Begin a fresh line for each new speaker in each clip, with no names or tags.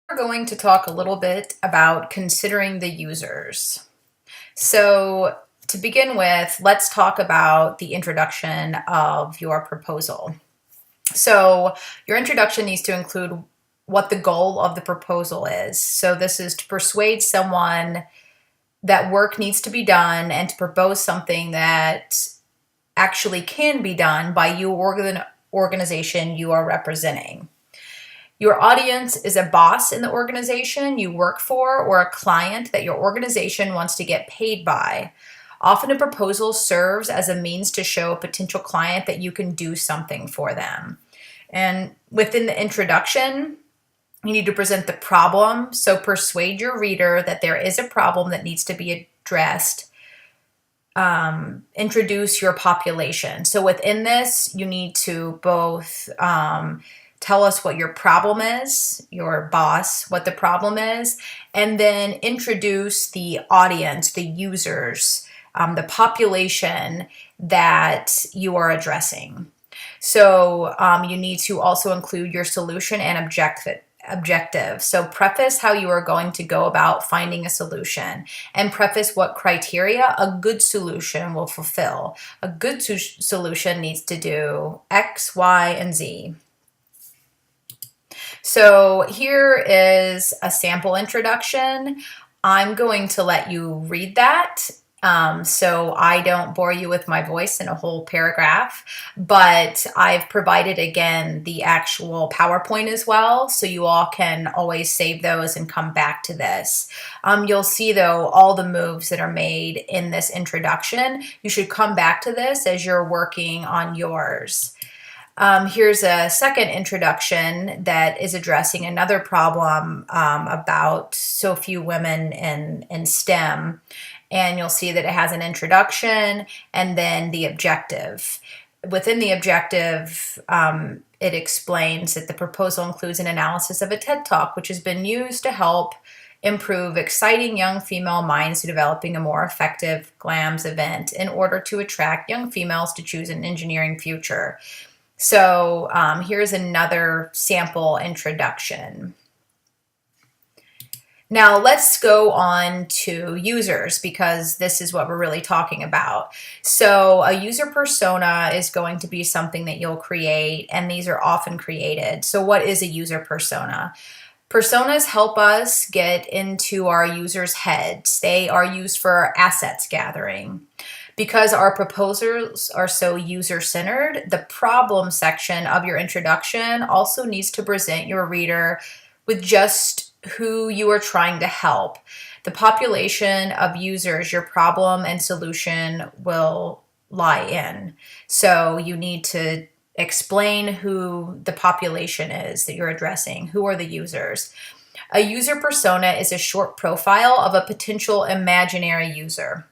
We're going to talk a little bit about considering the users. So to begin with, let's talk about the introduction of your proposal. So your introduction needs to include what the goal of the proposal is. So this is to persuade someone that work needs to be done and to propose something that actually can be done by you or the organization you are representing. Your audience is a boss in the organization you work for or a client that your organization wants to get paid by. Often a proposal serves as a means to show a potential client that you can do something for them. And within the introduction, you need to present the problem. So persuade your reader that there is a problem that needs to be addressed. Introduce your population. So within this, you need to both tell us what your problem is, your boss, what the problem is, and then introduce the audience, the users, the population that you are addressing. So you need to also include your solution and objective. So preface how you are going to go about finding a solution and preface what criteria a good solution will fulfill. A good solution needs to do X, Y, and Z. So here is a sample introduction. I'm going to let you read that so I don't bore you with my voice in a whole paragraph, but I've provided again the actual PowerPoint as well, so you all can always save those and come back to this. You'll see though all the moves that are made in this introduction. You should come back to this as you're working on yours. Here's a second introduction that is addressing another problem about so few women in STEM. And you'll see that it has an introduction and then the objective. Within the objective, it explains that the proposal includes an analysis of a TED Talk, which has been used to help improve exciting young female minds to developing a more effective GLAMS event in order to attract young females to choose an engineering future. So here's another sample introduction. Now let's go on to users because this is what we're really talking about. So a user persona is going to be something that you'll create, and these are often created. So what is a user persona? Personas help us get into our users' heads. They are used for assets gathering. Because our proposals are so user-centered, the problem section of your introduction also needs to present your reader with just who you are trying to help. The population of users your problem and solution will lie in. So you need to explain who the population is that you're addressing. Who are the users? A user persona is a short profile of a potential imaginary user.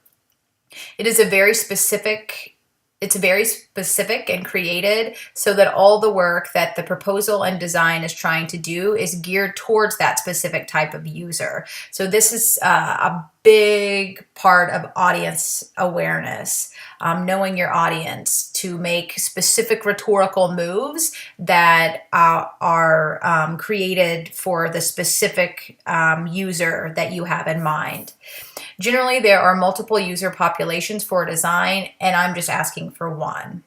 It's very specific and created so that all the work that the proposal and design is trying to do is geared towards that specific type of user. So this is a big part of audience awareness, knowing your audience to make specific rhetorical moves that are created for the specific user that you have in mind. Generally, there are multiple user populations for a design, and I'm just asking for one.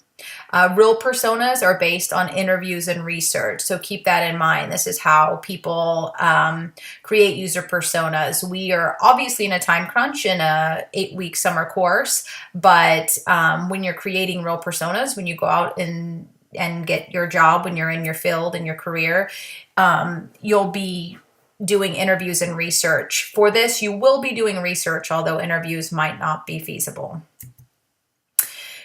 Real personas are based on interviews and research, so keep that in mind. This is how people create user personas. We are obviously in a time crunch in a 8-week summer course, but when you're creating real personas, when you go out and get your job, when you're in your field and your career, you'll be doing interviews and research. For this, you will be doing research, although interviews might not be feasible.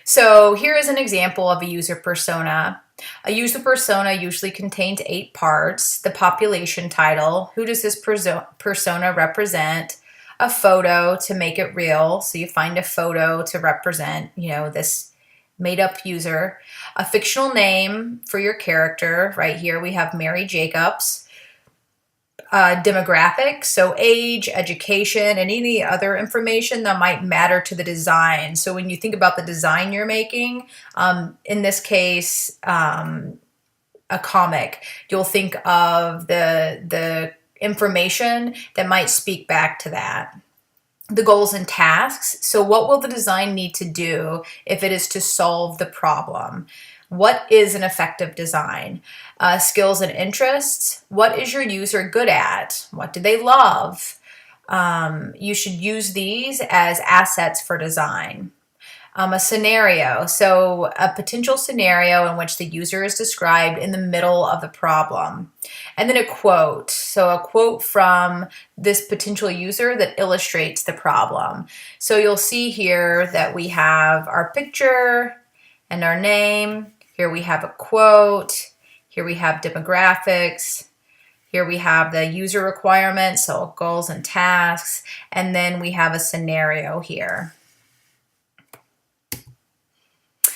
So here is an example of a user persona. A user persona usually contains 8 parts: the population title, who does this persona represent, a photo to make it real, so you find a photo to represent, this made-up user, a fictional name for your character. Right here we have Mary Jacobs. Demographics, so age, education, and any other information that might matter to the design. So when you think about the design you're making, in this case, a comic, you'll think of the information that might speak back to that. The goals and tasks. So what will the design need to do if it is to solve the problem? What is an effective design? Skills and interests. What is your user good at? What do they love? You should use these as assets for design. A scenario. So a potential scenario in which the user is described in the middle of the problem. And then a quote. So a quote from this potential user that illustrates the problem. So you'll see here that we have our picture and our name. Here we have a quote. Here we have demographics. Here we have the user requirements, so goals and tasks. And then we have a scenario here.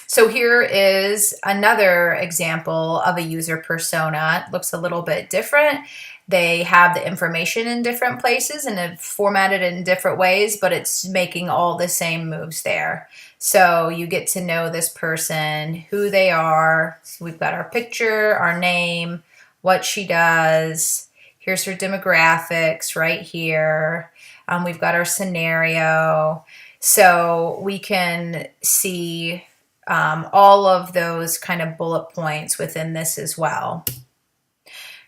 So here is another example of a user persona. It looks a little bit different. They have the information in different places and it's formatted in different ways, but it's making all the same moves there. So you get to know this person, who they are. So we've got our picture, our name, what she does. Here's her demographics right here. We've got our scenario. So we can see all of those kind of bullet points within this as well.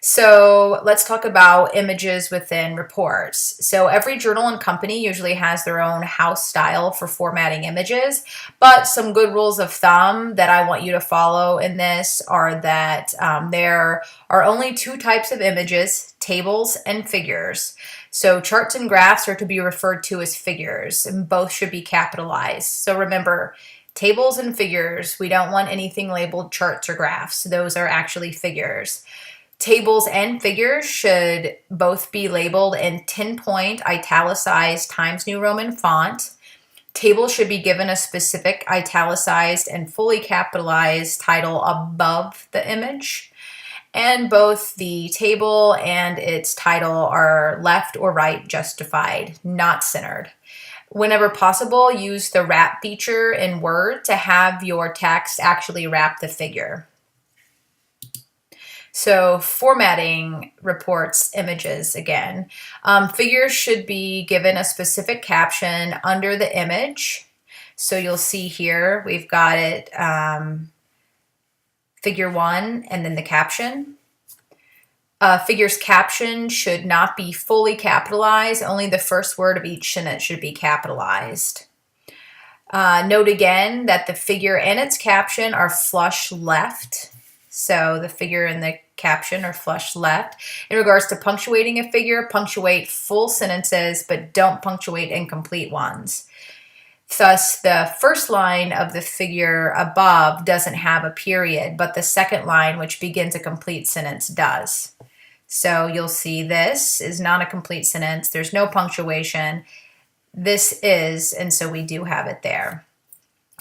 So let's talk about images within reports. So every journal and company usually has their own house style for formatting images, but some good rules of thumb that I want you to follow in this are that there are only two types of images, tables and figures. So charts and graphs are to be referred to as figures, and both should be capitalized. So remember, tables and figures, we don't want anything labeled charts or graphs. Those are actually figures. Tables and figures should both be labeled in 10-point italicized Times New Roman font. Tables should be given a specific italicized and fully capitalized title above the image. And both the table and its title are left or right justified, not centered. Whenever possible, use the wrap feature in Word to have your text actually wrap the figure. So formatting reports images again. Figures should be given a specific caption under the image. So you'll see here, we've got it figure 1 and then the caption. Figure's caption should not be fully capitalized. Only the first word of each sentence should be capitalized. Note again that the figure and its caption are flush left. So the figure and the caption are flush left. In regards to punctuating a figure, punctuate full sentences, but don't punctuate incomplete ones. Thus, the first line of the figure above doesn't have a period, but the second line, which begins a complete sentence, does. So you'll see this is not a complete sentence. There's no punctuation. This is, and so we do have it there.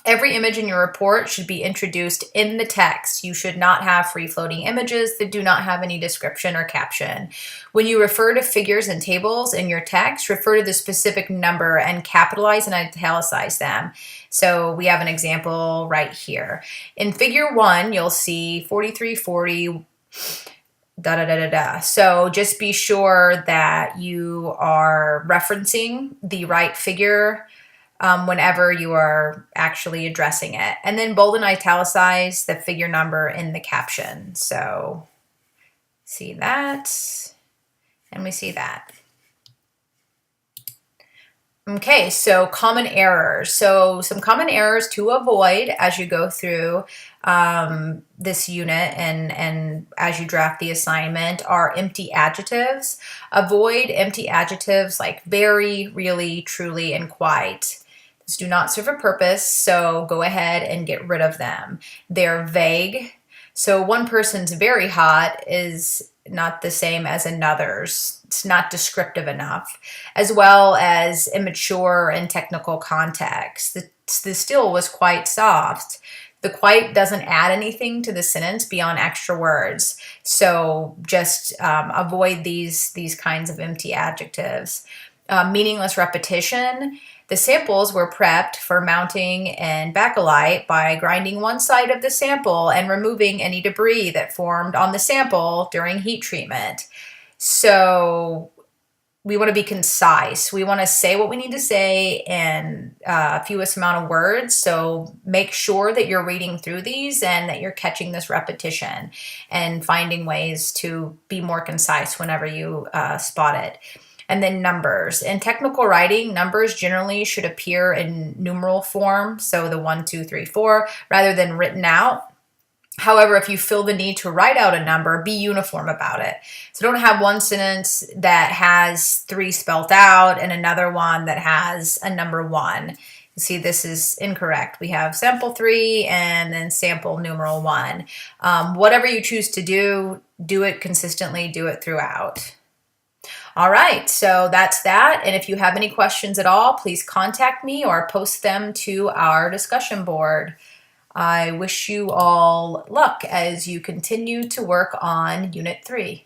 Every image in your report should be introduced in the text. You should not have free-floating images that do not have any description or caption. When you refer to figures and tables in your text, refer to the specific number and capitalize and italicize them. So we have an example right here. In figure 1, you'll see 4340 So just be sure that you are referencing the right figure whenever you are actually addressing it. And then bold and italicize the figure number in the caption. So see that, and we see that. Okay, so common errors. So some common errors to avoid as you go through this unit and as you draft the assignment are empty adjectives. Avoid empty adjectives like very, really, truly, and quite. These do not serve a purpose, so go ahead and get rid of them. They're vague. So one person's very hot is not the same as another's. It's not descriptive enough, as well as immature and technical context. The still was quite soft. The quite doesn't add anything to the sentence beyond extra words. So just avoid these kinds of empty adjectives. Meaningless repetition. The samples were prepped for mounting and bakelite by grinding one side of the sample and removing any debris that formed on the sample during heat treatment. So we want to be concise. We want to say what we need to say in fewest amount of words. So make sure that you're reading through these and that you're catching this repetition and finding ways to be more concise whenever you spot it. And then numbers. In technical writing, numbers generally should appear in numeral form, so the 1, 2, 3, 4, rather than written out. However, if you feel the need to write out a number, be uniform about it. So don't have one sentence that has 3 spelled out and another one that has a number 1. You see, this is incorrect. We have sample 3 and then sample numeral 1. Whatever you choose to do it consistently, do it throughout. All right, so that's that. And if you have any questions at all, please contact me or post them to our discussion board. I wish you all luck as you continue to work on Unit 3.